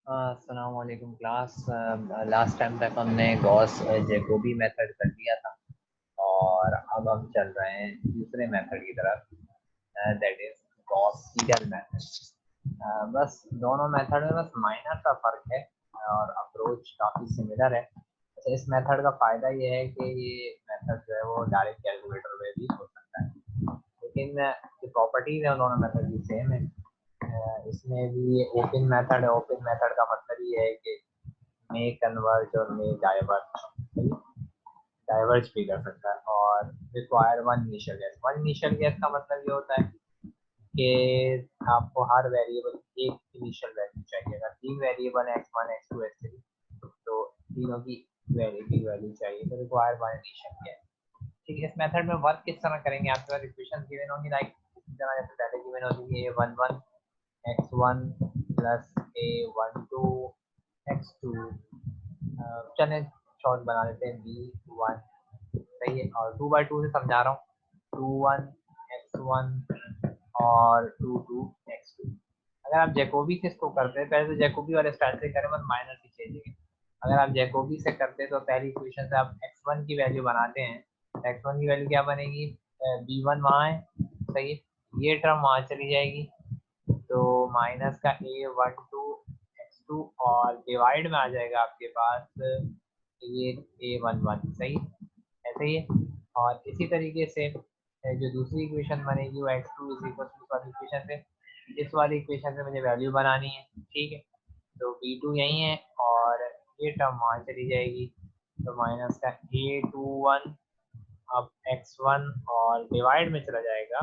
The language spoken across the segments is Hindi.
अस्सलाम वालेकुम क्लास। लास्ट टाइम तक हमने गॉस जैकोबी मेथड कर लिया था और अब हम चल रहे हैं दूसरे मेथड की तरफ, that is Gauss Seidel method. बस दोनों मेथड में बस माइनर सा फर्क है और अप्रोच काफ़ी सिमिलर है। अच्छा, इस मेथड का फ़ायदा ये है कि ये मेथड जो है वो डायरेक्ट कैलकुलेटर में भी हो सकता है, लेकिन जो प्रॉपर्टीज़ है दोनों मेथड की सेम है। इसमें भी ओपन मेथड है। ओपन मेथड का मतलब ये है कि मे कन्वर्ज और मे डाइवर्ज, डाइवर्ज भी कर सकता है। और require one initial guess. One initial guess का मतलब ये होता है कि आपको हर वेरिएबल एक इनिशियल वैल्यू चाहिए। अगर तीन वेरिएबल है x1 x2 x3 तो तीनों की वैल्यू चाहिए, तो रिक्वायर वन इनिशियल गैस। ठीक है, इस मेथड में वर्क किस तरह करेंगे? आपके पास इक्वेशन गिवन होंगी, लाइक इसी तरह जैसे पहले गिवन होती है a11 x1 plus a12 x2। चलें शॉर्ट बना लेते हैं b1, सही है। और 2/2 से समझा रहा हूँ, 21 x1 और 22 x2। अगर आप जैकोबी से इसको करते हैं, पहले तो जैकोबी वाले स्टाइल से करें, बस माइनर सी चेंज। अगर आप जैकोबी से करते हैं तो पहली इक्वेशन से आप x1 की वैल्यू बनाते हैं। x1 की वैल्यू क्या बनेगी? b1 वहाँ है, सही है, ये टर्म वहाँ चली जाएगी, तो माइनस का a12 x2 और डिवाइड में आ जाएगा आपके पास ये a11, सही, ऐसे ही है। और इसी तरीके से जो दूसरी इक्वेशन बनेगी वो x2 इज इक्वल टू वाली इक्वेशन से, इस वाली इक्वेशन से मुझे वैल्यू बनानी है, ठीक है। तो b2 यही है और ये टर्म वहाँ चली जाएगी, तो माइनस का a21 अब x1 और डिवाइड में चला जाएगा,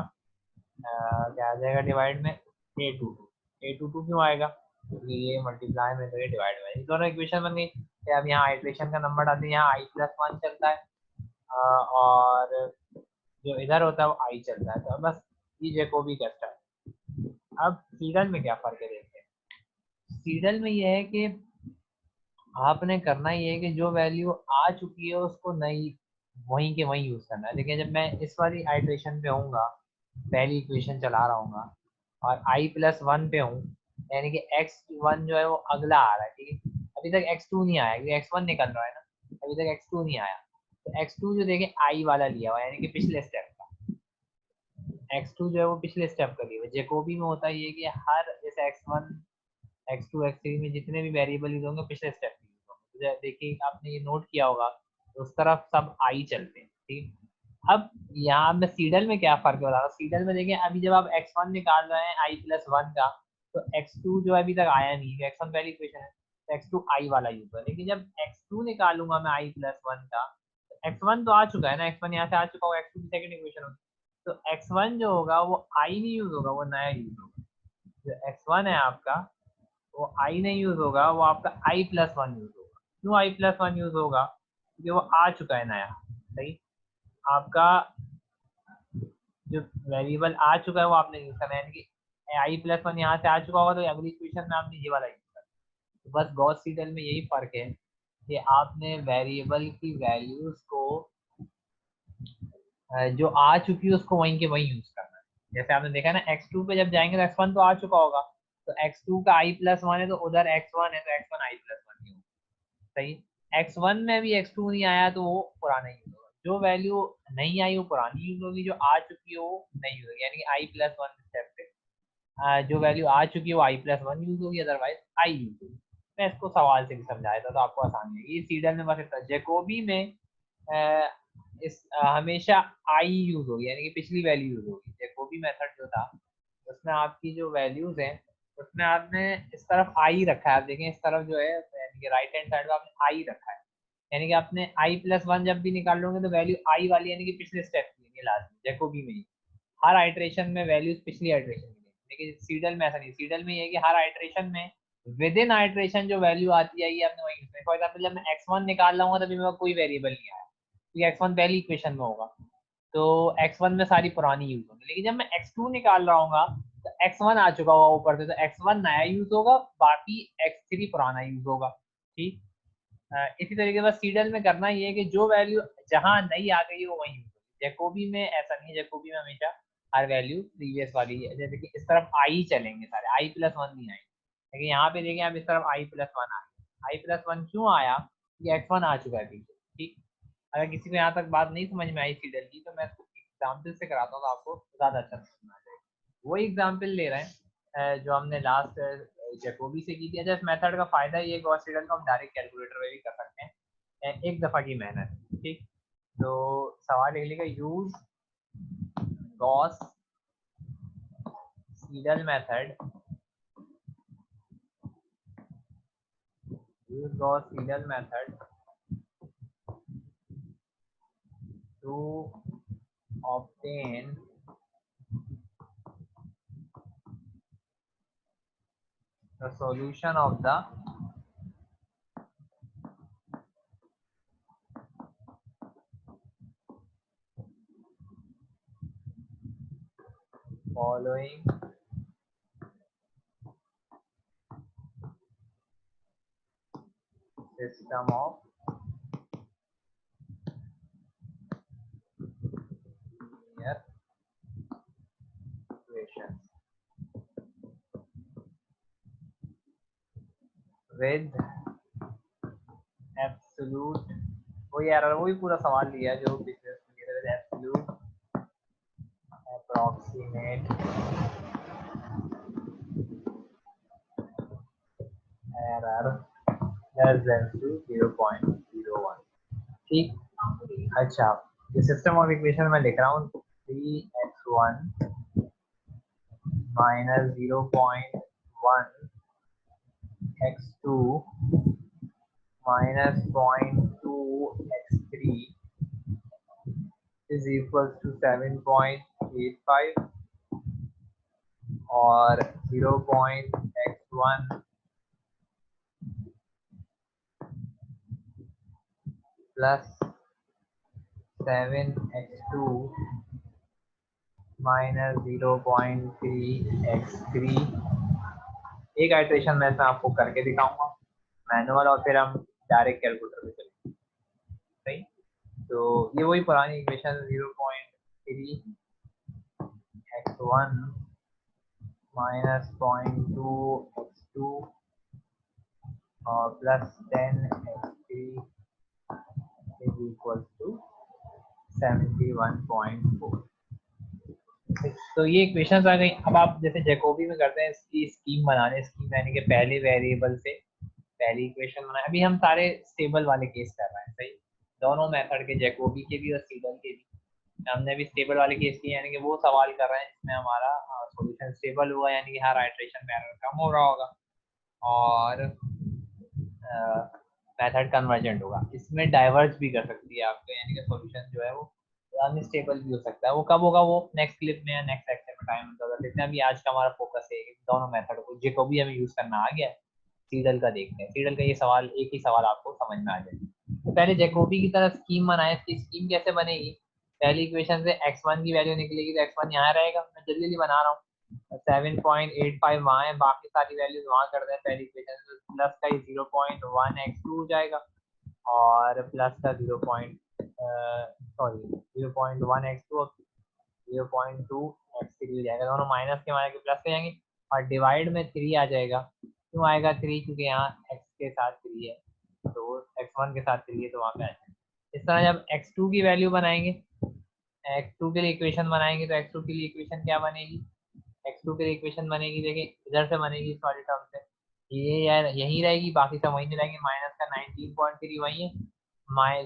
क्या आ जाएगा डिवाइड में? a22 क्यों आएगा? क्योंकि ये मल्टीप्लाई में, तो ये डिवाइड में, दोनों इक्वेशन बन गई। अब यहाँ आइट्रेशन का नंबर डालते हैं, यहाँ i+1 चलता है और जो इधर होता है वो i चलता है, तो बस ये जैकोबी करता है। अब सीडल में क्या फर्क है देखते हैं। सीडल में ये है कि आपने करना ये है कि जो वैल्यू आ चुकी है उसको नई वहीं के वहीं यूज करना है। देखिए, जब मैं इस वाली आइट्रेशन पे होऊंगा, पहली इक्वेशन चला रहा हूँ और i+1 पे हूँ, यानी कि x1 जो है वो अगला आ रहा है, ठीक है। अभी तक x2 नहीं आया क्योंकि x1 निकल रहा है ना, अभी तक x2 नहीं आया, तो x2 जो देखे i वाला लिया हुआ है, यानी कि पिछले स्टेप का। x2 जो है वो पिछले स्टेप का लिया हुआ है। जैकोबी में होता है ये कि हर जैसे x1 x2 x3 में जितने भी वेरिएबल यूज होंगे पिछले स्टेप में यूज होंगे, तो देखिए आपने ये नोट किया होगा, तो उस तरफ सब आई चलते हैं, ठीक। अब यहाँ मैं सीडल में क्या फर्क बता रहा हूँ। सीडल में देखिए, अभी जब आप x1 निकाल रहे हैं i+1 का, तो x2 जो अभी तक आया नहीं है, x1 पहली इक्वेशन है, तो x2 i वाला यूज है। लेकिन जब x2 निकालूंगा मैं i+1 का, तो x1 तो आ चुका है ना, x1 यहाँ से आ चुका होगा, x2 की सेकंड इक्वेशन होगी, तो x1 जो होगा वो i नहीं यूज होगा, वो नया यूज होगा। जो x1 है आपका वो आई नहीं यूज होगा, वो आपका i+1 यूज होगा। क्यों i+1 यूज होगा? क्योंकि वो आ चुका है नया, सही। आपका जो वेरिएबल आ चुका है वो आपने यूज करना है, यानी कि i+1 यहाँ से आ चुका होगा, तो अगली इक्वेशन में आपने ये वाला यूज करना है। तो बस गॉस सीडल में यही फर्क है कि आपने वेरिएबल की वैल्यूज को जो आ चुकी है उसको वहीं के वहीं यूज करना है। जैसे आपने देखा ना, x2 पे जब जाएंगे तो x1 तो आ चुका होगा, तो x2 का i+1 है, तो उधर x1 है, तो x1 i+1 ही होगा, सही। x1 में भी x2 नहीं आया तो वो पुराना यूज होगा, जो वैल्यू नहीं आई वो पुरानी यूज होगी, जो आ चुकी है वो नहीं यूज होगी, यानी कि i+1 स्टेप पे जो वैल्यू आ चुकी है वो i+1 यूज होगी, अदरवाइज आई यूज होगी। मैं इसको सवाल से भी समझाया था तो आपको आसानी है। ये सीडल में बस इतना। जैकोबी में हमेशा आई यूज होगी, यानी कि पिछली वैल्यू यूज होगी। जैकोबी मेथड जो था उसमें आपकी जो वैल्यूज हैं उसमें आपने इस तरफ आई रखा है, आप देखें इस तरफ जो है, यानी कि राइट हैंड साइड में आपने आई रखा है, यानी कि आपने i+1 जब भी निकाल लोगे तो वैल्यू आई वाली, यानी कि पिछले स्टेप की है लास्ट में, जैकोबी में ही हर आइट्रेशन में वैल्यूज पिछली आइट्रेशन की है। लेकिन सीडल में ऐसा नहीं, सीडल में ये है कि हर आइट्रेशन में विद इन आइट्रेशन जो वैल्यू आती है ये आपने वही। फॉर एग्जाम्पल जब मैं x1 निकाल रहा हूँ तभी मेरे कोई वेरिएबल नहीं आया, क्योंकि x1 पहली इक्वेशन में होगा, तो x1 में सारी पुरानी यूज होंगी। लेकिन जब मैं x2 निकाल रहा हूँ तो x1 आ चुका होगा ऊपर से, तो x1 नया यूज होगा, बाकी x3 पुराना यूज होगा, ठीक। इसी तरीके से सीडल में करना ये है कि जो वैल्यू जहां नई आ गई है वो वही यूज होगी। जैकोबी में ऐसा नहीं है, जैकोबी में हमेशा हर वैल्यू प्रीवियस वाली है, जैसे कि इस तरफ आई चलेंगे सारे, i+1 नहीं आएंगे। लेकिन यहाँ पे देखिए आप इस तरफ i+1 आ गया। i+1 क्यों आया? ये x1 आ चुका है पीछे। ठीक, अगर किसी को यहाँ तक बात नहीं समझ में आई सीडल की, तो मैं एग्जाम्पल से कराता हूँ तो आपको ज़्यादा अच्छा समझ में आ जाएगा। वही एग्जाम्पल ले रहे हैं जो हमने लास्ट जैकोबी से की थी। अच्छा, इस मेथड का फायदा ये है, गॉस सीडल को हम डायरेक्ट कैलकुलेटर में भी कर सकते हैं, एक दफ़ा की मेहनत। ठीक, तो सवाल लिख लेगा, use Gauss Seidel method, use Gauss Seidel method to obtain the solution of the following system of linear equations with absolute, वही एरर, वही पूरा सवाल लिया जो पिछले with absolute approximate error less than to 0.01। ठीक, अच्छा, ये सिस्टम ऑफ इक्वेशन में लिख रहा हूँ 3x1 minus 0.1 x2 minus 0.2 x3 is equals to 7.85 और 0.x1 plus 7x2 minus 0.3 x3। एक आइट्रेशन में से आपको करके दिखाऊंगा मैनुअल, और फिर हम डायरेक्ट कैलकुलेटर में चलेंगे। सही, तो ये वही पुरानी इक्वेशन 0.3 x1 minus 0.2 x2 और plus 10 x3 is equals to 71.4। तो ये इक्वेशंस आ गई। अब आप जैसे जैकोबी में करते हैं इसकी स्कीम बनाने, स्कीम यानी कि पहले वेरिएबल से पहली इक्वेशन बनाए। अभी हम सारे स्टेबल वाले केस कर रहे हैं। सही, दोनों मेथड के, जैकोबी के भी और सीडल के भी। हमने अभी स्टेबल वाले केस किए, यानी कि वो सवाल कर रहे हैं जिसमें हमारा सॉल्यूशन स्टेबल हुआ, यानी कि हर आइट्रेशन में एरर कम हो रहा होगा और मेथड कन्वर्जेंट होगा। इसमें डाइवर्ज भी कर सकती है आपको, यानी कि सॉल्यूशन जो है वो अनस्टेबल भी हो सकता है। वो कब होगा वो नेक्स्ट क्लिप में या नेक्स्ट लेक्चर में टाइम होगा। लेकिन अभी आज का हमारा फोकस है दोनों मेथड को, जैकोबी हमें यूज करना आ गया है। सीडल का देखते हैं, सीडल का ये सवाल, एक ही सवाल आपको समझ में आ जाएगा। तो पहले जैकोबी की तरह स्कीम बनाए। इसकी स्कीम कैसे बनेगी? पहली इक्वेशन से x1 की वैल्यू निकलेगी तो x1 यहाँ रहेगा। मैं जल्दी जल्दी बना रहा हूँ। 7.85 वहाँ है, बाकी सारी वैल्यूज वहाँ कर दें पहली इक्वेशन से। प्लस का 0.1 x2 हो जाएगा और प्लस का 0.1 x2 और 0.2 x3 हो जाएगा। दोनों माइनस के माने के प्लस हो जाएंगे और डिवाइड में 3 आ जाएगा। क्यों आएगा 3? क्योंकि यहाँ x के साथ 3 है, तो x1 के साथ 3 है तो वहाँ पे आ जाएगा। इस तरह जब x2 की वैल्यू बनाएंगे, x2 के लिए इक्वेशन बनाएंगे, तो x2 के लिए इक्वेशन क्या बनेगी? x2 के लिए इक्वेशन बनेगी, देखिए इधर से बनेगी इस वाली टर्म से, ये यार यही रहेगी, बाकी सब वहीं रहेंगे। माइनस का 19.3 वही है,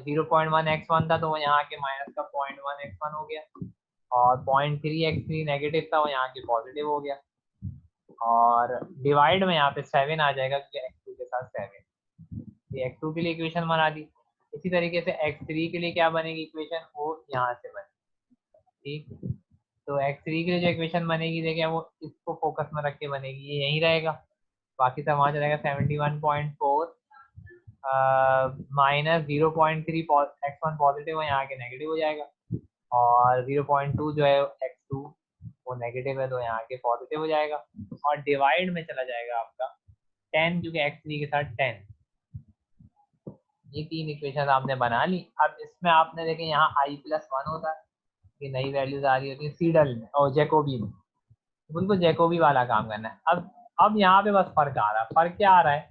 0.1 x1 था तो वो यहाँ के माइनस का 0.1 x1 हो गया और 0.3 x3 नेगेटिव था वो यहाँ के पॉजिटिव हो गया और डिवाइड में यहाँ पे 7 आ जाएगा क्योंकि x2 के साथ 7। ये x2 के लिए इक्वेशन बना दी। इसी तरीके से x3 के लिए क्या बनेगी इक्वेशन? वो यहाँ से बनेगी। ठीक, तो x3 के लिए जो इक्वेशन बनेगी देखिए वो इसको फोकस में रख के बनेगी, ये यहीं रहेगा, बाकी सब वहाँ चलेगा। 71.4 माइनस 0.3 x1 पॉजिटिव है, यहाँ के नेगेटिव हो जाएगा और 0.2 जो है x2 वो नेगेटिव है तो यहाँ के पॉजिटिव हो जाएगा और डिवाइड में चला जाएगा आपका 10 क्योंकि x3 के साथ 10। ये तीन इक्वेशन आपने बना ली। अब इसमें आपने देखें यहाँ i+1 होता है, ये नई वैल्यूज आ रही होती है सीडल में और जैकोबी में। बिल्कुल जैकोबी वाला काम करना है। अब अब यहाँ पे बस फर्क आ रहा है। फर्क क्या आ रहा है,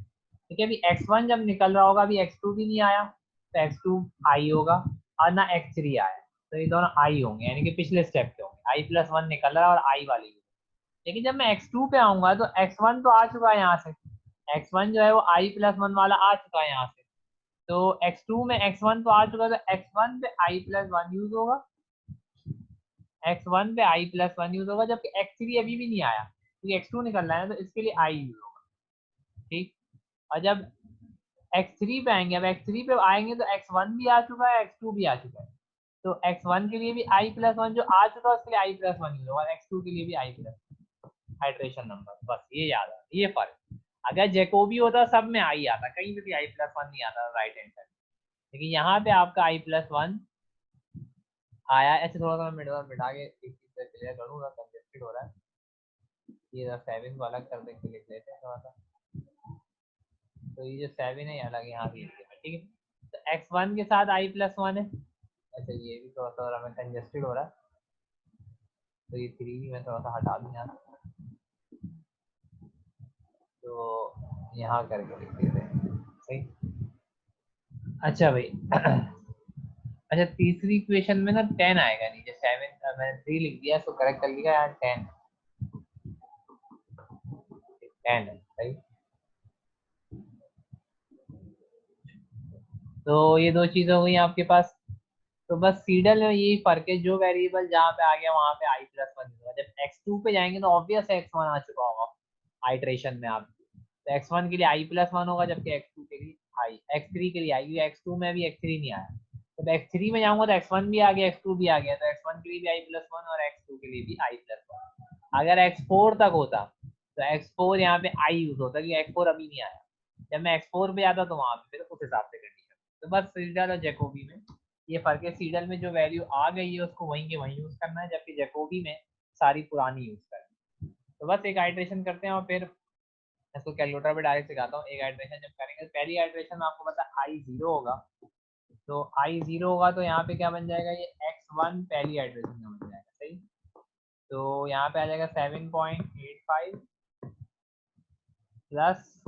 ठीक है, अभी x1 जब निकल रहा होगा, अभी x2 भी नहीं आया, तो x2 आई होगा, और ना x3 आया, तो ये दोनों आई होंगे, यानी कि पिछले स्टेप के होंगे। i+1 निकल रहा है और आई वाली। लेकिन जब मैं x2 पे आऊंगा तो x1 तो आ चुका है यहाँ से, x1 जो है वो i+1 वाला आ चुका है यहाँ से, तो x2 में x1 तो आ चुका है, तो x1 पे i+1 यूज होगा, x1 पे i+1 यूज होगा, जबकि x3 अभी भी नहीं आया क्योंकि x2 निकल रहा है, तो इसके लिए i यूज होगा। ठीक, और जब x3 पे आएंगे, अब x3 पे आएंगे तो x1 भी आ चुका है, x2 भी आ चुका है, तो x1 के लिए भी i+1 जो आ चुका है उसके लिए i+1 यूज होगा, और x2 के लिए भी i+1 हाइड्रेशन नंबर। बस ये याद है, ये फर्क। अगर जैकोबी होता सब में आई आता, कहीं पे भी i+1 नहीं आता राइट हैंड साइड, लेकिन यहाँ पे आपका i+1 आया। ऐसे थोड़ा सा मैं मिटा के एक चीज से क्लियर करूंगा, कंजेस्टेड हो रहा है, ये 7 को अलग कर देंगे, लिख लेते हैं थोड़ा सा, तो ये जो 7 है ये अलग यहाँ भी लिख देंगे, ठीक है। तो x1 के साथ i+1 है। अच्छा ये भी थोड़ा सा मैं कंजेस्टेड हो रहा है, तो ये 3 भी मैं थोड़ा सा हटा दूँ यहाँ, तो यहाँ करके लिख देते हैं, सही। अच्छा भाई अच्छा तीसरी इक्वेशन में ना 10 आएगा नीचे, 7 मैंने 3 लिख दिया, इसको करेक्ट कर लिया यार, 10 10 है, सही। तो ये दो चीजें हो गई आपके पास। तो बस सीडल में यही फर्क है, जो वेरिएबल जहाँ पे आ गया वहां पे i+1 होगा, जब x2 पे जाएंगे तो ऑब्वियस है x1 आ चुका होगा आइट्रेशन में आप, तो x1 के लिए i+1 होगा, जबकि x2 के लिए आई, x3 के लिए आई, x2 में भी x3 नहीं आया, तो x3 में जाऊंगा तो x1 भी आ गया, x2 भी आ गया, तो x1 के लिए भी i+1 और x2 के लिए भी i+1। अगर x4 तक होता तो x4 यहाँ पे i यूज होता, कि x4 अभी नहीं आया, जब मैं x4 पे जाता तो वहां पे फिर उस हिसाब से कंडीशन। तो बस सीडल और जैकोबी में ये फर्क है, सीडल में जो वैल्यू आ गई है उसको वहीं के वहीं यूज करना है, जबकि जैकोबी में सारी पुरानी यूज करनी है। तो बस एक आइट्रेशन करते हैं और फिर इसको कैलकुलेटर पे डायरेक्ट सिखाता हूँ। एक आइट्रेशन जब करेंगे, पहली आइट्रेशन में आपको पता है i0 होगा, तो i0 होगा तो यहाँ पे क्या बन जाएगा, ये x1 पहली आइट्रेशन में बन जाएगा, सही। तो यहाँ पे आ जाएगा 7.85 प्लस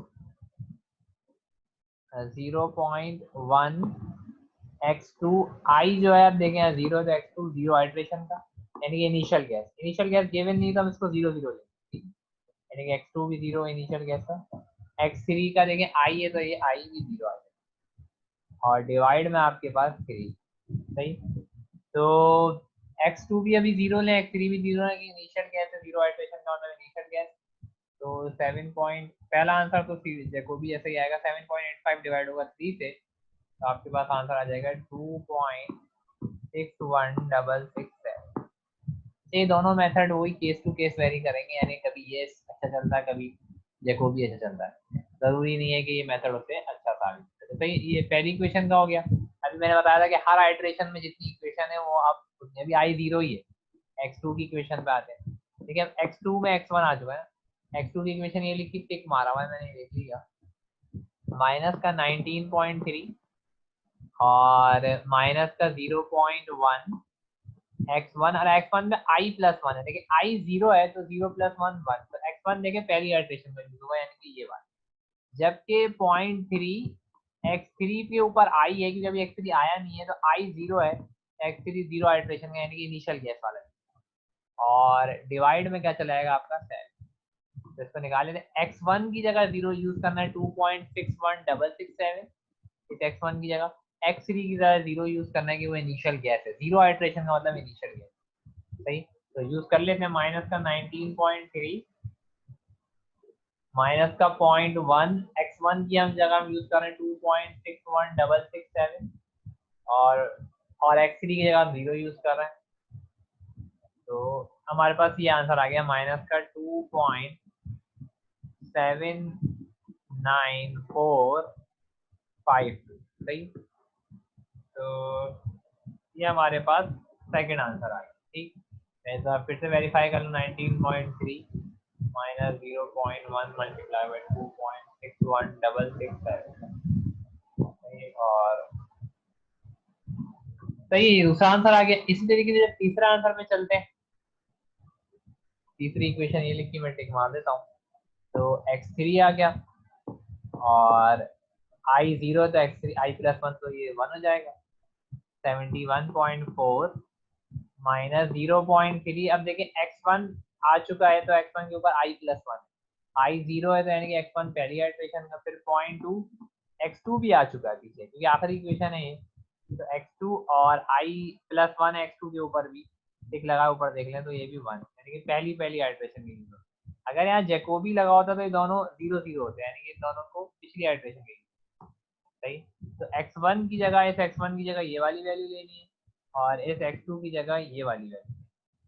0.1 x2, i जो है आप देखें यहाँ 0 तो x2 जीरो आइट्रेशन का, यानी कि इनिशियल गैस गिवन नहीं तो हम इसको 0 0 लेंगे, यानी कि x2 भी 0 इनिशियल गैस का, x3 का देखें i है तो ये i भी 0 आ जाएगा, और डिवाइड में आपके पास 3, सही। तो x2 भी अभी 0 लें, x3 भी 0 है, कि इनिशियल गैस है, 0 आइट्रेशन का मतलब इनिशियल गैस, तो 7 पॉइंट पहला आंसर तो देखो भी ऐसे ही आएगा, 7.85 डिवाइड होगा 3 से, तो आपके पास आंसर आ जाएगा 2.61667। ये दोनों मेथड वही केस टू केस वेरी करेंगे, यानी कभी ये अच्छा चलता है, कभी देखो भी अच्छा चलता है, जरूरी नहीं है कि ये मेथड उससे अच्छा साबित करे। तो ये पहली इक्वेशन का हो गया। अभी मैंने बताया था कि हर आइट्रेशन में जितनी इक्वेशन है वो आप अभी i0 ही है, x2 की इक्वेशन पे आते हैं, ठीक है। x2 में x1 आ चुका है, x2 की इक्वेशन ये लिखी, टिक मारा हुआ है मैंने, देख लिया, माइनस का 19.3 और माइनस का 0.1 x1, और x1 में i+1 है, देखिए i0 है तो 0+1 1, तो x1 देखें पहली आइट्रेशन में यूज हुआ, यानी कि ये बात, जबकि 0.3 x3 के ऊपर i है, क्योंकि अभी x3 आया नहीं है, तो i0 है, x3 जीरो आइट्रेशन का, यानी कि इनिशियल गैस वाला है, और डिवाइड में क्या चलाएगा आपका 7, तो इसको निकाल लेते हैं। x1 की जगह 0 यूज करना है, 2.61667, इस x1 की जगह, x3 की जगह 0 यूज करना है कि वो इनिशियल गैस है, जीरो आइट्रेशन का मतलब इनिशियल गैस, सही। तो यूज कर लेते हैं, माइनस का 19.3 माइनस का 0.1, x1 की हम जगह हम यूज कर रहे हैं 2.61667, और x3 की जगह हम 0 यूज कर रहे हैं, तो हमारे पास ये आंसर आ गया, माइनस का 2.7945, सही। तो ये हमारे पास सेकंड आंसर आ गया, ठीक। मैं तो फिर से वेरीफाई कर लूँ, 19.3 माइनस 0.1 मल्टीप्लाई बाई 2.61667, और सही दूसरा आंसर आ गया। इसी तरीके से जब तीसरा आंसर में चलते हैं, तीसरी इक्वेशन ये लिखी, मैं टिक मार देता हूँ, तो x3 आ गया और I0 तो x3 I+1 तो ये 1 हो जाएगा। 71.4 माइनस 0.3। अब देखिए x1 आ चुका है तो x1 के ऊपर I+1, I0 है तो यानी कि x1 पहली आइट्रेशन का, फिर 0.2 x2 भी आ चुका है पीछे क्योंकि आखिरी इक्वेशन है ये। तो x2 और I+1 x2 के ऊपर भी टिक लगा ऊपर देख लें तो ये भी 1 यानी कि पहली पहली आइट्रेशन की। अगर यहाँ जैकोबी लगा होता तो ये दोनों 0 0 होते हैं, यानी कि दोनों को पिछली आइट्रेशन की। सही। तो x1 की जगह, इस x1 की जगह ये वाली वैल्यू लेनी है और इस x2 की जगह ये वाली वैल्यू।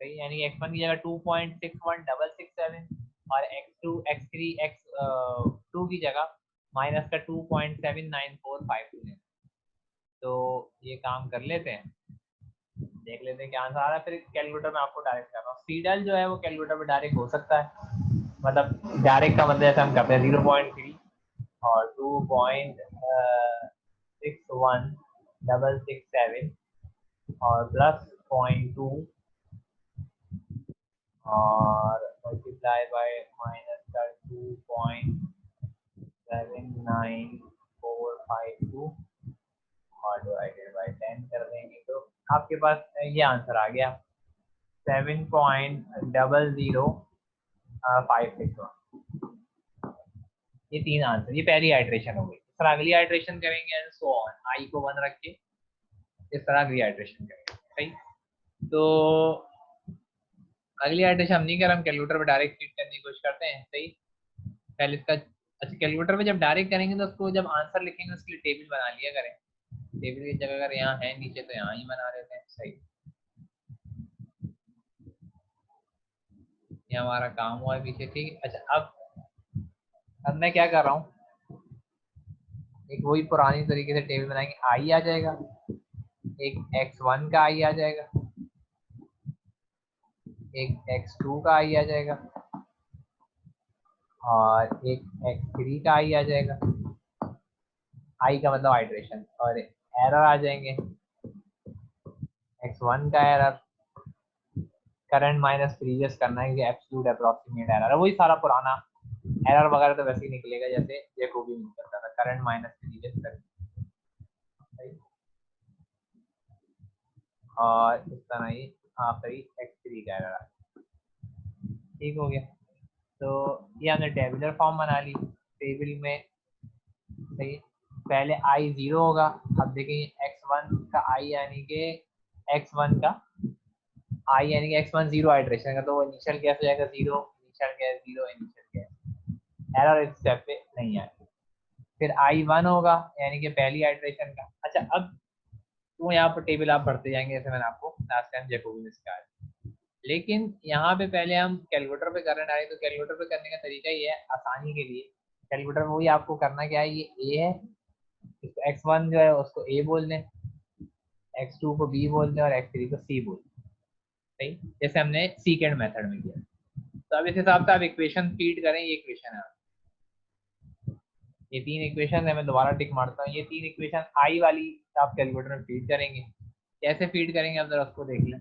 सही, यानी कि x1 की जगह 2.61667 और x2 x3 x2 की जगह माइनस का 2.79452 लेना। तो ये काम कर लेते हैं, देख लेते हैं क्या आंसर आ रहा है, फिर कैलकुलेटर में आपको डायरेक्ट कर रहा हूँ। सीडल जो है वो कैलकुलेटर में डायरेक्ट हो सकता है, मतलब डायरेक्ट का मतलब जैसे हम करते हैं 0.3 और 2.6167 और प्लस 0.2 और मल्टीप्लाई बाय माइनस का 2.79452 और डिवाइडेड बाय 10 कर देंगे तो आपके पास ये आंसर आ गया 7.000561। ये तीन आंसर, ये पहली आइट्रेशन हो गई। इस तरह अगली आइट्रेशन करेंगे एंड सो ऑन, आई को 1 रख के इस तरह अगली आइट्रेशन करेंगे। सही, तो अगली आइट्रेशन हम नहीं कर, हम कैलकुलेटर पे डायरेक्ट फीड करने की कोशिश करते हैं। सही, पहले इसका, अच्छा कैलकुलेटर पे जब डायरेक्ट करेंगे तो उसको जब आंसर लिखेंगे उसके लिए टेबल बना लिया करें। टेबल की जगह अगर यहाँ है नीचे तो यहाँ ही बना देते हैं। सही, ये हमारा काम हुआ है पीछे। ठीक है, अच्छा अब मैं क्या कर रहा हूँ, एक वही पुरानी तरीके से टेबल बनाएंगे। आई आ जाएगा, एक x1 का आई आ जाएगा, एक x2 का आई आ जाएगा और एक x3 का आई आ जाएगा। आई का मतलब हाइड्रेशन, और एरर आ जाएंगे x1 का एरर, करंट माइनस प्रीवियस करना है कि एब्सोल्यूट अप्रोक्सीमेट एरर है, वही सारा पुराना एरर वगैरह तो वैसे ही निकलेगा जैसे ये को भी निकलता था, करंट माइनस प्रीवियस करके। और इस तरह ही आखिरी x3 का एरर। ठीक हो गया, तो ये हमने टेबुलर फॉर्म बना ली टेबल में। सही, पहले I0 होगा। अब देखेंगे x1 का I यानी कि x1 का I यानी कि x1 जीरो आइट्रेशन का, तो वो इनिशियल गैस हो जाएगा 0, initial guess 0, initial guess, error इस स्टेप पे नहीं आएगा। फिर I1 होगा यानी कि पहली आइट्रेशन का। अच्छा, अब तो यहाँ पर टेबल आप पढ़ते जाएंगे जैसे मैंने आपको लास्ट टाइम जैकोबी में सिखाया, लेकिन यहाँ पे पहले हम कैलकुलेटर पे करने डाले। तो कैलकुलेटर पे करने का तरीका ये है, आसानी के लिए कैलकुलेटर में वही आपको करना क्या है, ये a है, इसको x1 जो है उसको a बोल दें, x2 को b बोल दें और x3 को c बोल दें। सही, जैसे हमने सीकेंड मेथड में किया। तो अब इस हिसाब से आप इक्वेशन फीड करें। ये इक्वेशन है, ये तीन इक्वेशन है, मैं दोबारा टिक मारता हूँ। ये तीन इक्वेशन आई वाली आप कैलकुलेटर में फीड करेंगे। कैसे फीड करेंगे आप जरा उसको देख लें।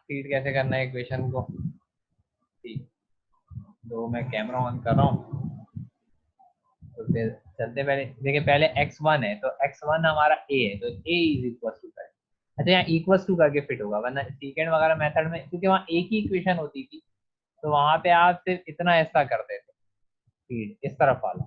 फीड कैसे करना है इक्वेशन को। ठीक, तो मैं कैमरा ऑन कर रहा हूँ, तो फिर चलते पहले देखिए। पहले x1 है तो x1 हमारा a है, तो a इज इक्वल टू का। अच्छा, यहाँ इक्वल टू करके फिट होगा, वरना सेकेंड वगैरह मेथड में क्योंकि वहाँ एक ही इक्वेशन होती थी तो वहां पे आप सिर्फ इतना ऐसा करते थे फीड इस तरफ वाला,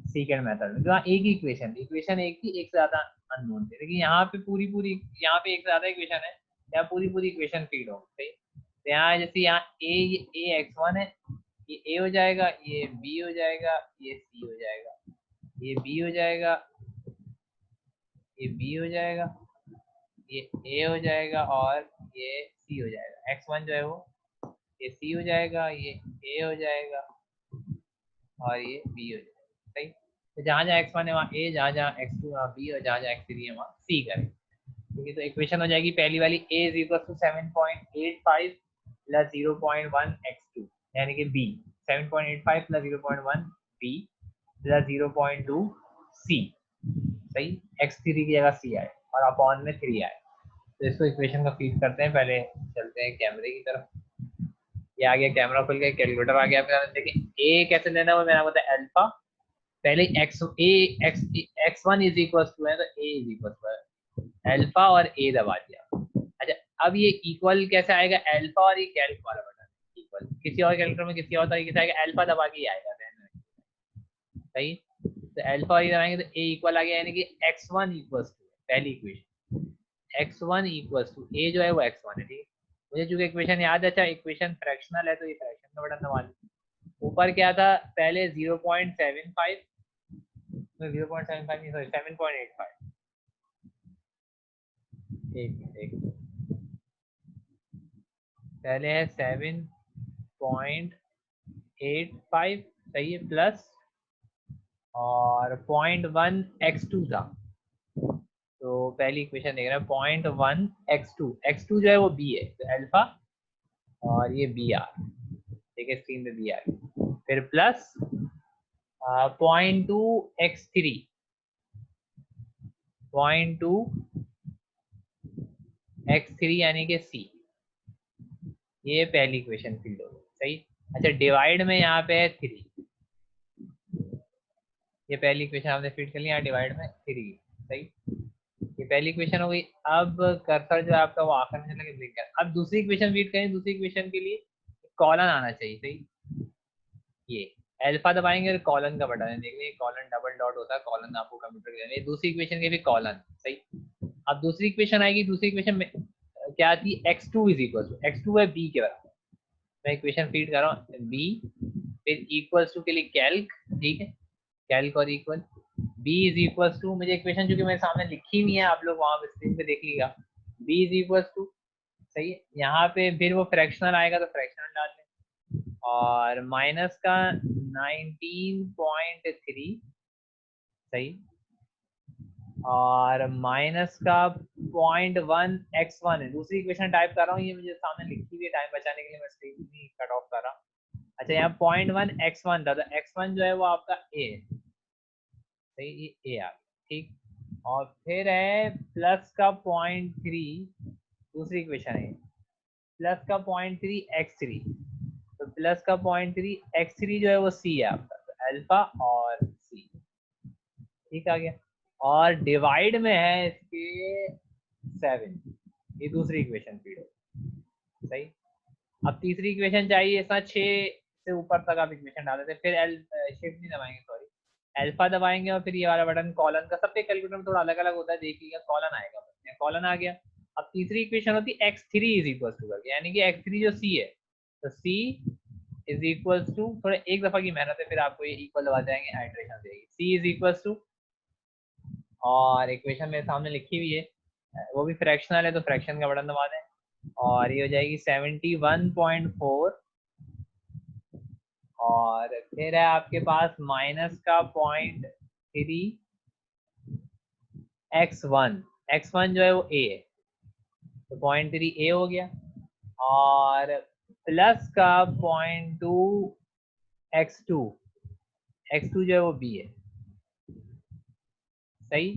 सेकेंड मेथड में वहाँ एक ही इक्वेशन इक्वेशन एक थी, एक से ज्यादा अननोन थे। लेकिन यहाँ पे पूरी पूरी, यहाँ पे एक से ज्यादा इक्वेशन है, यहाँ पूरी पूरी इक्वेशन फीड हो गई। तो यहाँ जैसे यहाँ a x1 है, ये a हो जाएगा, ये b हो जाएगा, ये c हो जाएगा, ये b हो जाएगा, ये b हो जाएगा, ये a हो जाएगा और ये c हो जाएगा। x1 जो है वो ये c हो जाएगा, ये a हो जाएगा और ये b हो जाएगा। सही, तो जहाँ जहाँ x1 है वहाँ a, जहाँ जहाँ x2 वहाँ b और जहाँ जहाँ x3 है वहाँ c करें। ठीक है, तो इक्वेशन हो जाएगी पहली वाली a is equal to 7.85 plus 0.1 x2 यानी कि b, 7.85 plus 0.1 b plus 0.2 c। सही, x3 की जगह c आए और अपॉन में 3 आए। तो इसको इक्वेशन का फीड करते हैं। पहले चलते हैं कैमरे की तरफ। ये आ गया, कैमरा खुल गया, कैलकुलेटर आ गया आपके सामने। देखिए ए कैसे लेना है वो मैंने बताया, अल्फा पहले x a x x one is equal to है तो a is equal to alpha और ए दबा दिया। अच्छा अब ये इक्वल कैसे आएगा, अल्फा और ये कैल्क वाला बटन इक्वल, किसी और कैलकुलेटर में किसी और तरीके से आएगा, अल्फा दबा के ही आएगा, सही। तो अल्फा और ये दबाएंगे तो ए इक्वल आ गया, यानी कि एक्स वन इक्वल टू पहली equation, X one equal to A जो है वो एक्स वन है, ठीक है। मुझे चूंकि इक्वेशन याद है, अच्छा इक्वेशन फ्रैक्शनल है तो ये फ्रैक्शन का बटन दबा लो। ऊपर क्या था पहले 0.75, 0.75 नहीं सॉरी 7.85, एक पहले है 7.85 सही है, प्लस और 0.1 x2 था, तो पहली इक्वेशन देख रहे हैं 0.1 x2, x2 जो है वो b है, तो अल्फा और ये बी आर, ठीक है स्क्रीन पे बी आर, फिर प्लस 0.2 x3, 0.2 x3 यानी कि c, ये पहली इक्वेशन फील्ड हो गई, सही। अच्छा डिवाइड में यहाँ पे है 3, ये पहली इक्वेशन आपने फीड कर लिया, डिवाइड में 3, सही। ये पहली इक्वेशन हो गई। अब कर्सर जो है आपका वो आखिर में चला के ब्लिंक कर, अब दूसरी इक्वेशन फीड करें, दूसरी इक्वेशन के लिए कॉलन आना चाहिए, सही। ये अल्फा दबाएंगे और कॉलन का बटन है, देख लीजिए कॉलन डबल डॉट होता है, कॉलन आपको कंप्यूटर के दूसरी इक्वेशन के भी कॉलन, सही। अब दूसरी इक्वेशन आएगी, दूसरी इक्वेशन में क्या थी, x2 is equal to, x2 है b के बराबर, मैं इक्वेशन फीड कर रहा हूँ b, फिर इक्वल्स टू के लिए कैल्क, ठीक है, कैल्क और equal, b is equals to, मुझे इक्वेशन चूंकि मेरे सामने लिखी हुई है, आप लोग वहां स्क्रीन पे देख लीजिएगा, b इज इक्वल्स टू, सही है। यहाँ पे फिर वो फ्रैक्शनल आएगा तो फ्रैक्शनल डाल दें, और माइनस का 19.3, सही, और माइनस का 0.1 x1 है, दूसरी इक्वेशन टाइप कर रहा हूँ, ये मुझे सामने लिखी हुई है, टाइम बचाने के लिए मैं स्क्रीन नहीं कट ऑफ कर रहा। अच्छा यहाँ 0.1 x1 था, तो x1 जो है वो आपका a है, सही, ये a आ गया, ठीक। और फिर है प्लस का 0.3, दूसरी इक्वेशन है प्लस का 0.3 x3, तो प्लस का 0.3 x3 जो है वो c है आपका, तो अल्फा और c, ठीक आ गया। और डिवाइड में है इसके 7, ये दूसरी इक्वेशन फीड हो, सही। अब तीसरी इक्वेशन चाहिए, इसका 6 से ऊपर तक आप इक्वेशन डाल देते, फिर शिफ्ट नहीं दबाएंगे सॉरी, अल्फा दबाएंगे और फिर ये वाला बटन कॉलन का, सबके कैलकुलेटर में थोड़ा अलग अलग होता है, देख लीजिएगा कॉलन आएगा, कॉलन आ गया। अब तीसरी इक्वेशन होती है x3 इज इक्वल टू करके, यानी कि x3 जो c है, तो c इज इक्वल टू, थोड़ा एक दफा की मेहनत है, फिर आपको ये इक्वल दबा जाएंगे, आइट्रेशन देगी, c इज इक्वल टू, और इक्वेशन मेरे सामने लिखी हुई है वो भी फ्रैक्शनल है तो फ्रैक्शन का बटन दबा दें, और ये हो जाएगी 71.4, और फिर है आपके पास माइनस का 0.3 x1, x1 जो है वो a है, तो 0.3 a हो गया, और प्लस का 0.2 x2, x2 जो है वो b है, सही,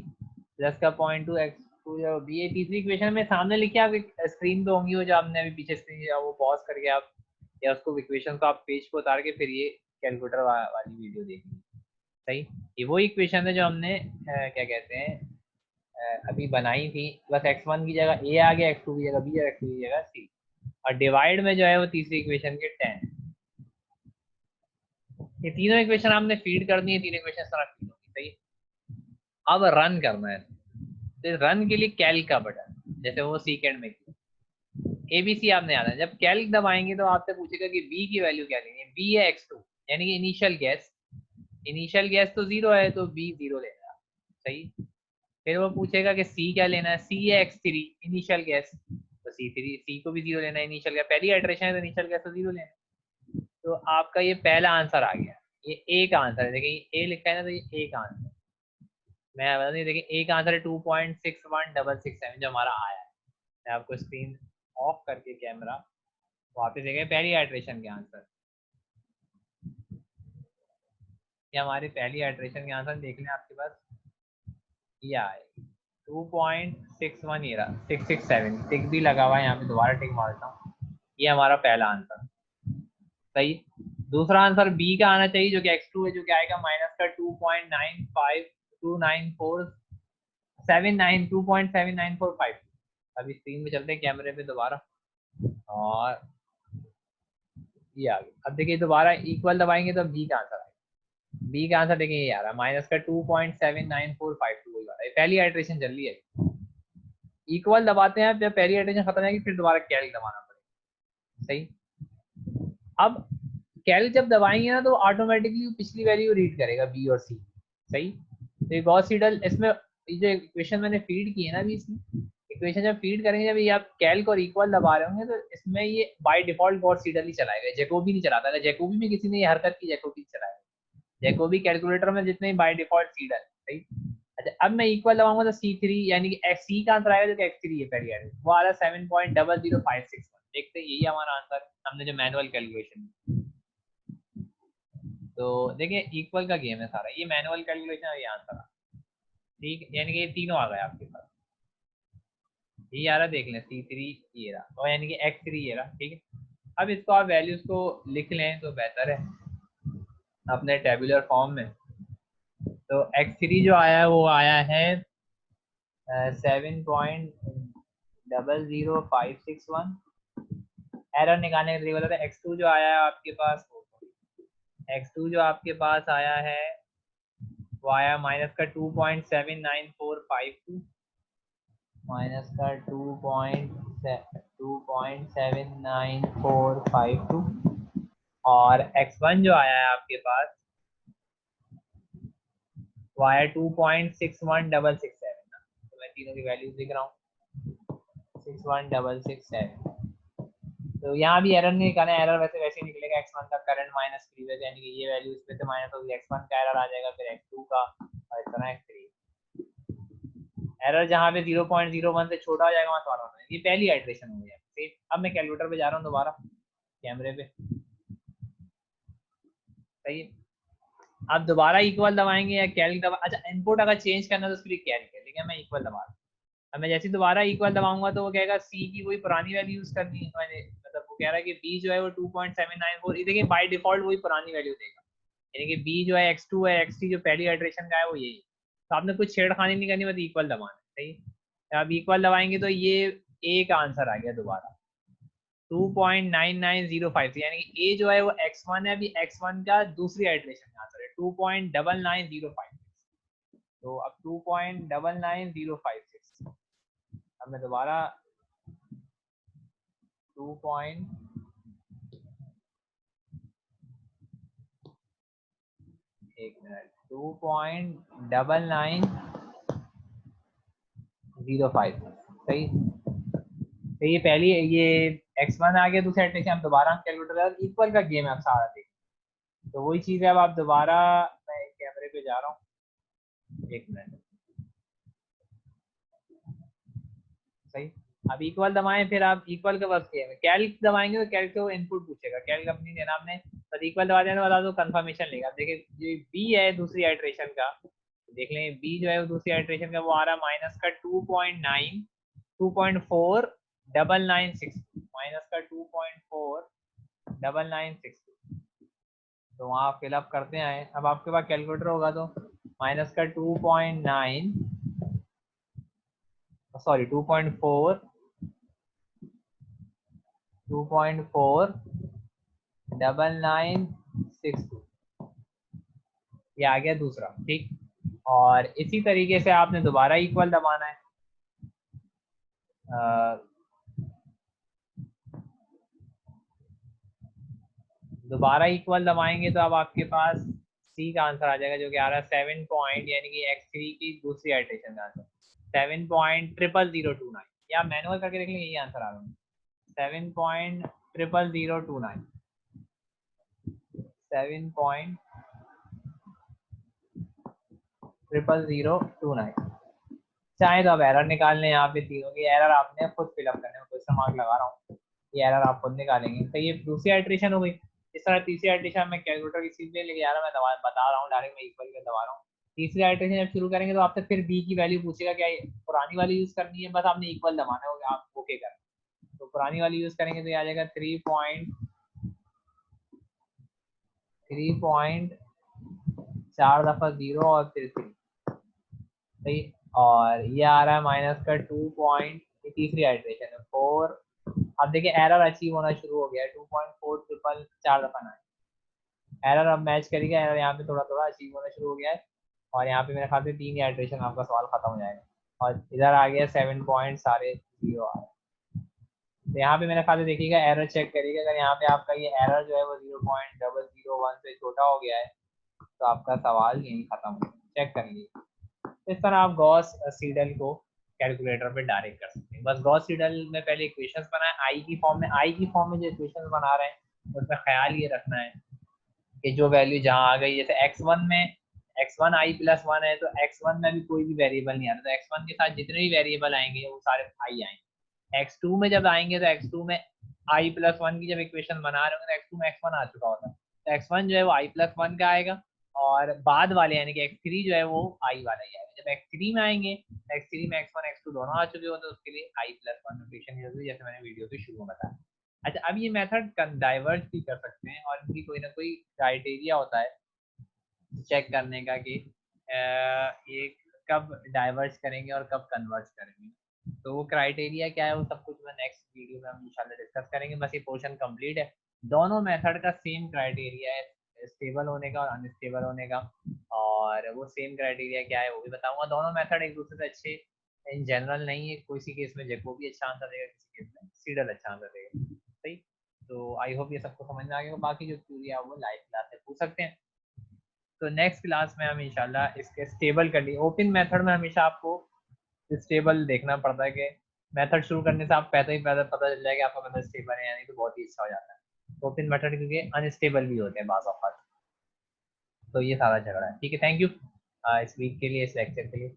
प्लस का 0.2 x2 जो है वो b है। तीसरी इक्वेशन में सामने लिखे आपके स्क्रीन पे होंगी, वो जो आपने अभी पीछे स्क्रीन वो पॉज करके आप, या उसको इक्वेशन को आप पेज को उतार के फिर ये कैलकुलेटर वाली वीडियो देखनी, सही। ये वो इक्वेशन है जो हमने क्या कहते हैं अभी बनाई थी, बस x1 की जगह a आ गया, x2 की जगह b और x3 की जगह c, और डिवाइड में जो है वो तीसरी इक्वेशन के 10, ये तीनों इक्वेशन आपने फीड करनी है, तीनों इक्वेशन सारा फीड होगी, सही। अब रन करना है, तो रन के लिए कैल्क का बटन, जैसे वो सेकेंड में ABC आपने आना है, जब कैल्क दबाएंगे तो आपसे पूछेगा कि b की वैल्यू क्या लेनी है, b है x2, यानी कि इनिशियल गैस तो 0 है, तो b 0 लेना, सही। फिर वो पूछेगा कि c क्या लेना है, c है x3 इनिशियल गैस, तो c को भी 0 लेना है, इनिशियल गैस पहली आइटरेशन है तो इनिशियल गैस तो 0 लेना है। तो आपका ये पहला आंसर आ गया, ये ए का आंसर है, देखिए ए लिखा है ना, तो ये ए का आंसर, मैं बता दी, देखिए ए का आंसर है 2.61667 जो हमारा आया है। मैं आपको स्क्रीन ऑफ करके कैमरा वापस देखें, पहली आइटरेशन के आंसर, ये हमारी पहली आइटरेशन के आंसर देख लें आपके पास, ये आए 2.61, ये रहा 667, टिक भी लगा हुआ है यहाँ पे, दोबारा टिक मारता हूँ, ये हमारा पहला आंसर, सही। दूसरा आंसर बी का आना चाहिए जो कि x2 है, जो कि आएगा माइनस का 2.95294792.7945। अभी स्क्रीन पे चलते हैं कैमरे पे दोबारा, और ये आ गया। अब देखिए दोबारा इक्वल दबाएंगे तो बी का आंसर आएगा। बी का आंसर देखिए ये आ रहा है माइनस का 2.79452, पहली आइट्रेशन चल रही है। इक्वल दबाते हैं जब पहली आइट्रेशन खत्म जाएगी फिर दोबारा कैल दबाना पड़ेगा। सही। अब कैल जब दबाएंगे ना तो ऑटोमेटिकली पिछली वैल्यू रीड करेगा बी और सी। सही। तो ये गॉस सीडल इसमें ये जो इक्वेशन मैंने फीड की है ना अभी, इसमें इक्वेशन जब फीड करेंगे जब ये आप कैल्क और इक्वल दबा रहे होंगे तो इसमें ये बाय डिफॉल्ट गॉस सीडल ही चलाएगा, जैकोबी नहीं चलाता। अगर जैकोबी में किसी ने ये हरकत की जैकोबी चलाएगा, जैकोबी कैलकुलेटर में जितने बाय डिफॉल्ट सीडल। सही। अच्छा अब मैं इक्वल दबाऊंगा तो C3 यानी कि सी का आंसर आएगा जो कि x3 है पहली एड वो आ रहा है 7.00561। देखते हैं यही हमारा आंसर हमने जो मैनुअल कैलकुलेशन। तो देखिए इक्वल का गेम है सारा, ये मैनुअल कैलकुलेशन है, ये आंसर। ठीक, यानी कि ये तीनों आ गए आपके पास। ये आ रहा देख लें C3 ये रहा, और यानी कि x3 ये रहा। ठीक है, अब इसको आप वैल्यूज को लिख लें तो बेहतर है अपने टेबुलर फॉर्म में। तो x3 जो आया है वो आया है 7.00561। एरर निकालने के लिए बोला था। x2 जो आया है आपके पास, x2 जो आपके पास आया है वो आया माइनस का 2.79452, माइनस का 2.79452। और x1 जो आया है आपके पास वो आया 2.61667 ना। तो मैं तीनों की वैल्यूज लिख रहा हूँ 61667। तो यहाँ भी एरर नहीं निकालना, एरर वैसे वैसे ही निकलेगा। x1 का करंट माइनस प्रीवियस, यानी कि ये वैल्यू इसमें से माइनस होगी, x1 का एरर आ जाएगा, फिर x2 का, और इस तरह x3। एरर जहाँ पे 0.01 से छोटा हो जाएगा वहाँ सॉल्व होना है। ये पहली आइट्रेशन हो गया। ठीक, अब मैं कैलकुलेटर पे जा रहा हूँ दोबारा कैमरे पे। सही है। अब दोबारा इक्वल दबाएंगे या कैल दबा, अच्छा इनपुट अगर चेंज करना है तो उसके लिए कैल है, लेकिन मैं इक्वल दबा रहा हूँ। अब मैं जैसे दोबारा इक्वल दबाऊंगा तो वो कहेगा सी की वही पुरानी वैल्यू यूज करनी है। मैंने मतलब वो कह रहा है कि बी जो है वो 2.794, देखिए बाय डिफॉल्ट वही पुरानी वैल्यू देगा, यानी कि बी जो है x2 है, x3 जो पहली आइट्रेशन का है वो यही। तो आपने कुछ छेड़खानी नहीं करनी, मतलब इक्वल दबाना है। सही। अब इक्वल दबाएंगे तो ये ए का आंसर आ गया दोबारा 2.9905, यानी कि ए जो है वो x1 है, अभी x1 का दूसरी आइट्रेशन का आंसर है 2.9905। तो अब 2.9905। अब मैं दोबारा 2.9905। सही। तो ये पहली ये x1 आ गया, दूसरा आइट्रेशन। अब दोबारा हम कैलकुलेटर इक्वल का गेम है अब सारा देख। तो वही चीज़ है। अब आप दोबारा, मैं कैमरे पे जा रहा हूँ, एक मिनट। सही। अब इक्वल दबाएं, फिर आप इक्वल का बस गेम है। कैल्क दबाएंगे तो कैल्क को इनपुट पूछेगा, कैल्क अपनी देना आपने, बस इक्वल दबा देना बता दो कंफर्मेशन लेगा। देखिए ये बी है दूसरी आइट्रेशन का, देख लें बी जो है वो दूसरी आइट्रेशन का वो आ रहा है माइनस का 2.49962, माइनस का 2.49962। तो वहाँ आप फिलअप करते आए। अब आपके पास कैलकुलेटर होगा तो माइनस का 2.9 सॉरी 2.49962 ये आ गया दूसरा। ठीक। और इसी तरीके से आपने दोबारा इक्वल दबाना है। दोबारा इक्वल दबाएंगे तो अब आपके पास सी का आंसर आ जाएगा जो कि आ रहा है 7 पॉइंट, यानी कि x3 की दूसरी आइट्रेशन का आंसर 7.00029। या मैनुअल करके देख लेंगे, यही आंसर आ रहा है 7.00029। 7.00029। चाहे तो आप एरर निकाल लें, यहाँ पे तीनों की एरर आपने खुद फिलअप करने में क्वेश्चन मार्क लगा रहा हूँ, ये एरर आप खुद निकालेंगे। तो ये दूसरी आइट्रेशन हो गई। इस तरह तीसरी आइट्रेशन में कैलकुलेटर की चीज ले लेके यार मैं बता रहा हूँ डायरेक्ट, मैं इक्वल के दबा रहा हूँ। तीसरी आइट्रेशन जब शुरू करेंगे तो आपसे फिर बी की वैल्यू पूछेगा, क्या पुरानी वाली यूज करनी है, बस आपने इक्वल दबाना होगा, आप ओके करें। तो पुरानी वाली यूज करेंगे तो ये आ जाएगा 3.0 3.4 दफा 0 और फिर 3, सही। और ये आ रहा है माइनस का 2 तीसरी आइट्रेशन है 4। अब देखिए एरर अचीव होना शुरू हो गया है 2.4 ट्रिपल 4 दफा 9। एरर अब मैच करेगा, एरर यहाँ पे थोड़ा थोड़ा अचीव होना शुरू हो गया है। और यहाँ पे मेरे ख्याल से 3 आइट्रेशन आपका सवाल खत्म हो जाएगा। और इधर आ गया 7 पॉइंट सारे 0 आ रहा है। तो यहाँ पे मेरे ख्याल से देखिएगा, एरर चेक करिएगा, अगर यहाँ पे आपका ये एरर जो है वो 0.001 से छोटा हो गया है तो आपका सवाल यहीं खत्म हो गया। चेक कर लीजिए। इस तरह आप गॉस सीडल को कैलकुलेटर पे डायरेक्ट कर सकते हैं। बस गॉस सीडल में पहले इक्वेशंस बनाए आई की फॉर्म में। आई की फॉर्म में जो इक्वेशंस बना रहे हैं उसमें ख्याल ये रखना है कि जो वैल्यू जहाँ आ गई, जैसे x1 में x1 i प्लस 1 है तो x1 में भी कोई भी वेरिएबल नहीं आ रहा, तो x1 के साथ जितने भी वेरिएबल आएंगे वो सारे i आएंगे। x2 में जब आएंगे तो x2 में i प्लस 1 की जब इक्वेशन बना रहे होंगे तो x2 में x1 आ चुका होता है, तो x1 जो है वो i प्लस 1 का आएगा। और बाद वाले यानी कि x3 जो है वो i वाला ही आएगा। जब x3 में आएंगे तो x3 में x1 x2 दोनों आ चुके होते हैं, उसके लिए i प्लस 1 नोटेशन यूज हुई, जैसे मैंने वीडियो के शुरू में बताया। अच्छा, अब ये मेथड डाइवर्ट भी कर सकते हैं और इनकी कोई ना कोई क्राइटेरिया होता है चेक करने का कि ये कब डाइवर्ट करेंगे और कब कन्वर्ट करेंगे। तो वो क्राइटेरिया क्या है वो सब कुछ मैं नेक्स्ट वीडियो में हम इंशाल्लाह डिस्कस करेंगे। बस ये पोर्शन कंप्लीट है। दोनों मेथड का सेम क्राइटेरिया है, स्टेबल होने का और अनस्टेबल होने का, और वो सेम क्राइटेरिया क्या है वो भी बताऊंगा। दोनों मेथड एक दूसरे से अच्छे इन जनरल नहीं है, किसी केस में जैकोबी अच्छा आंसर देगा, किसी केस में सीडल अच्छा आंसर देगा, सही। तो आई होप ये सबको समझ में आ गया। बाकी जो क्यूरी है वो लाइव क्लास से पूछ सकते हैं। तो नेक्स्ट क्लास में हम इंशाल्लाह इसके स्टेबल कर लिए। ओपन मेथड में हमेशा आपको स्टेबल देखना पड़ता है कि मेथड शुरू करने से आप पहले ही पता चल जाएगा आपका मेथड स्टेबल है या नहीं, तो बहुत ही अच्छा हो जाता है। ओपन मेथड क्योंकि अनस्टेबल भी होते हैं बाज़ औक़ात। तो ये सारा झगड़ा है। ठीक है, थैंक यू इस वीक के लिए, इस लेक्चर के लिए।